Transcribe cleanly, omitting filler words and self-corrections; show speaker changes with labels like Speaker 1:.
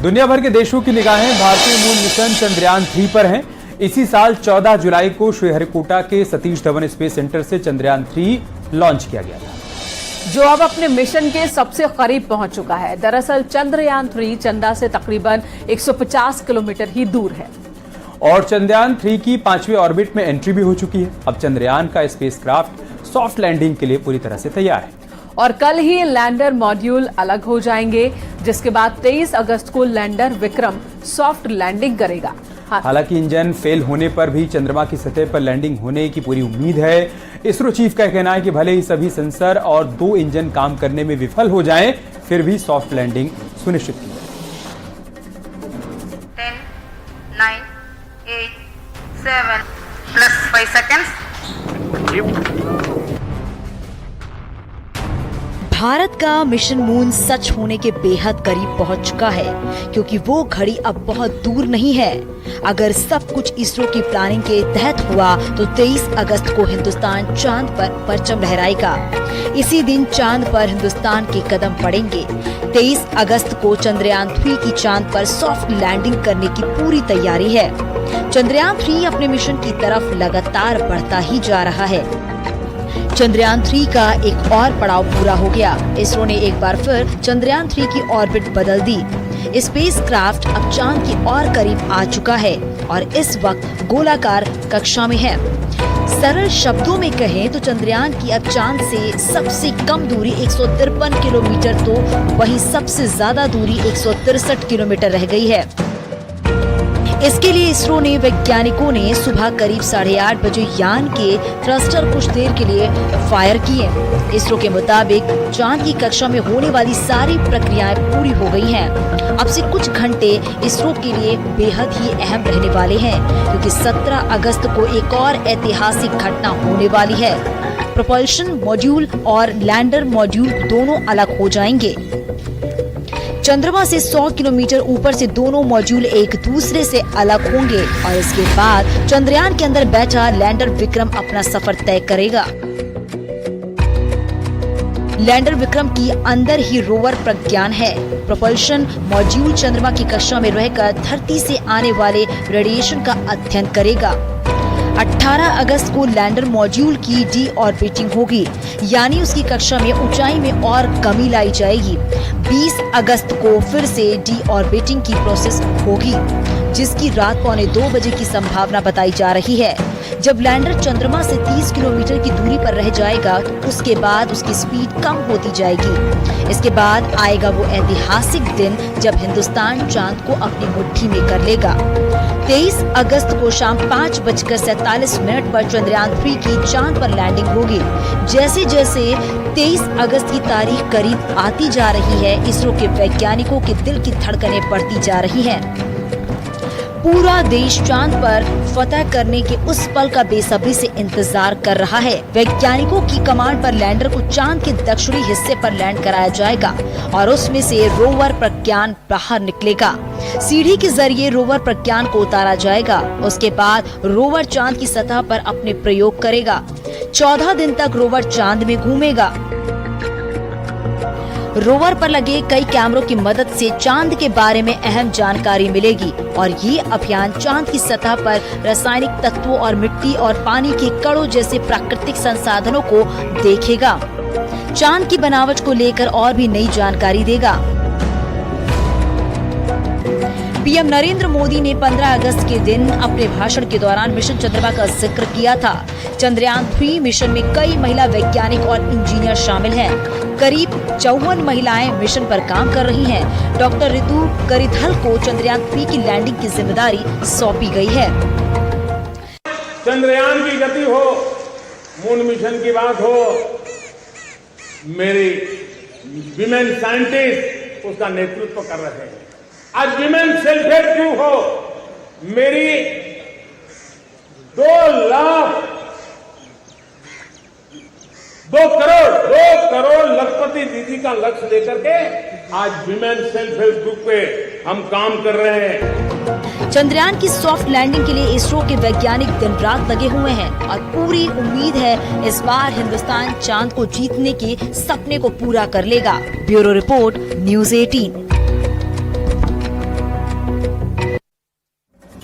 Speaker 1: दुनिया भर के देशों की निगाहें भारतीय मून मिशन चंद्रयान 3 पर हैं। इसी साल 14 जुलाई को श्रीहरिकोटा के सतीश धवन स्पेस सेंटर से चंद्रयान 3 लॉन्च किया गया था,
Speaker 2: जो अब अपने मिशन के सबसे करीब पहुंच चुका है। दरअसल चंद्रयान 3 चंदा से तकरीबन 150 किलोमीटर ही दूर है
Speaker 1: और चंद्रयान 3 की 5वीं ऑर्बिट में एंट्री भी हो चुकी है। अब चंद्रयान का स्पेसक्राफ्ट सॉफ्ट लैंडिंग के लिए पूरी तरह से तैयार है
Speaker 2: और कल ही लैंडर मॉड्यूल अलग हो जाएंगे, जिसके बाद 23 अगस्त को लैंडर विक्रम सॉफ्ट लैंडिंग करेगा।
Speaker 1: हालांकि इंजन फेल होने पर भी चंद्रमा की सतह पर लैंडिंग होने की पूरी उम्मीद है। इसरो चीफ का कहना है कि भले ही सभी सेंसर और 2 इंजन काम करने में विफल हो जाएं, फिर भी सॉफ्ट लैंडिंग सुनिश्चित की जाए।
Speaker 3: 10, 9, 8, 7 plus 5 seconds.
Speaker 4: भारत का मिशन मून सच होने के बेहद करीब पहुंच चुका है, क्योंकि वो घड़ी अब बहुत दूर नहीं है। अगर सब कुछ इसरो की प्लानिंग के तहत हुआ तो 23 अगस्त को हिंदुस्तान चांद पर परचम लहराएगा। इसी दिन चांद पर हिंदुस्तान के कदम पड़ेंगे। 23 अगस्त को चंद्रयान 3 की चांद पर सॉफ्ट लैंडिंग करने की पूरी तैयारी है। चंद्रयान 3 अपने मिशन की तरफ लगातार बढ़ता ही जा रहा है। चंद्रयान 3 का एक और पड़ाव पूरा हो गया। इसरो ने एक बार फिर चंद्रयान 3 की ऑर्बिट बदल दी। स्पेसक्राफ्ट अब चांद के और करीब आ चुका है और इस वक्त गोलाकार कक्षा में है। सरल शब्दों में कहें तो चंद्रयान की अब चांद से सबसे कम दूरी 153 किलोमीटर तो वहीं सबसे ज्यादा दूरी 163 किलोमीटर रह गई है। इसके लिए इसरो ने वैज्ञानिकों ने सुबह करीब 8:30 बजे यान के थ्रस्टर कुछ देर के लिए फायर किए। इसरो के मुताबिक चांद की कक्षा में होने वाली सारी प्रक्रियाएं पूरी हो गई हैं। अब से कुछ घंटे इसरो के लिए बेहद ही अहम रहने वाले हैं, क्योंकि 17 अगस्त को एक और ऐतिहासिक घटना होने वाली है। प्रोपल्शन मॉड्यूल और लैंडर मॉड्यूल दोनों अलग हो जाएंगे। चंद्रमा से 100 किलोमीटर ऊपर से दोनों मॉड्यूल एक दूसरे से अलग होंगे और इसके बाद चंद्रयान के अंदर बैठा लैंडर विक्रम अपना सफर तय करेगा। लैंडर विक्रम की अंदर ही रोवर प्रज्ञान है। प्रोपल्शन मॉड्यूल चंद्रमा की कक्षा में रहकर धरती से आने वाले रेडिएशन का अध्ययन करेगा। 18 अगस्त को लैंडर मॉड्यूल की डी ऑर्बिटिंग होगी, यानी उसकी कक्षा में ऊंचाई में और कमी लाई जाएगी। 20 अगस्त को फिर से डी ऑर्बिटिंग की प्रोसेस होगी, जिसकी रात 1:45 बजे की संभावना बताई जा रही है। जब लैंडर चंद्रमा से 30 किलोमीटर की दूरी पर रह जाएगा तो उसके बाद उसकी स्पीड कम होती जाएगी। इसके बाद आएगा वो ऐतिहासिक दिन जब हिंदुस्तान चांद को अपनी मुट्ठी में कर लेगा। 23 अगस्त को शाम 5:47 पर चंद्रयान 3 की चांद पर लैंडिंग होगी। जैसे जैसे 23 अगस्त की तारीख करीब आती जा रही है, इसरो के वैज्ञानिकों के दिल की धड़कनें बढ़ती जा रही हैं। पूरा देश चांद पर फतह करने के उस पल का बेसब्री से इंतजार कर रहा है। वैज्ञानिकों की कमांड पर लैंडर को चांद के दक्षिणी हिस्से पर लैंड कराया जाएगा और उसमें से रोवर प्रज्ञान बाहर निकलेगा। सीढ़ी के जरिए रोवर प्रज्ञान को उतारा जाएगा। उसके बाद रोवर चांद की सतह पर अपने प्रयोग करेगा। 14 दिन तक रोवर चांद में घूमेगा। रोवर पर लगे कई कैमरों की मदद से चांद के बारे में अहम जानकारी मिलेगी और ये अभियान चांद की सतह पर रासायनिक तत्वों और मिट्टी और पानी के कणों जैसे प्राकृतिक संसाधनों को देखेगा। चांद की बनावट को लेकर और भी नई जानकारी देगा। पीएम नरेंद्र मोदी ने 15 अगस्त के दिन अपने भाषण के दौरान मिशन चंद्रमा का जिक्र किया था। चंद्रयान 3 मिशन में कई महिला वैज्ञानिक और इंजीनियर शामिल हैं। करीब 54 महिलाएं मिशन पर काम कर रही हैं। डॉक्टर रितु करिथल को चंद्रयान 3 की लैंडिंग की जिम्मेदारी सौंपी गई है।
Speaker 5: चंद्रयान की गति हो, मून मिशन की बात हो, मेरी विमेन साइंटिस्ट उसका नेतृत्व कर रहे हैं। आज विमेन सेल्फ हेल्प क्यों हो, मेरी 2 करोड़ लखपति दीदी का लक्ष्य लेकर के आज विमेन सेल्फ हेल्प ग्रुप पे हम काम कर रहे हैं।
Speaker 4: चंद्रयान की सॉफ्ट लैंडिंग के लिए इसरो के वैज्ञानिक दिन रात लगे हुए हैं और पूरी उम्मीद है इस बार हिंदुस्तान चांद को जीतने के सपने को पूरा कर लेगा। Bureau report, news 18।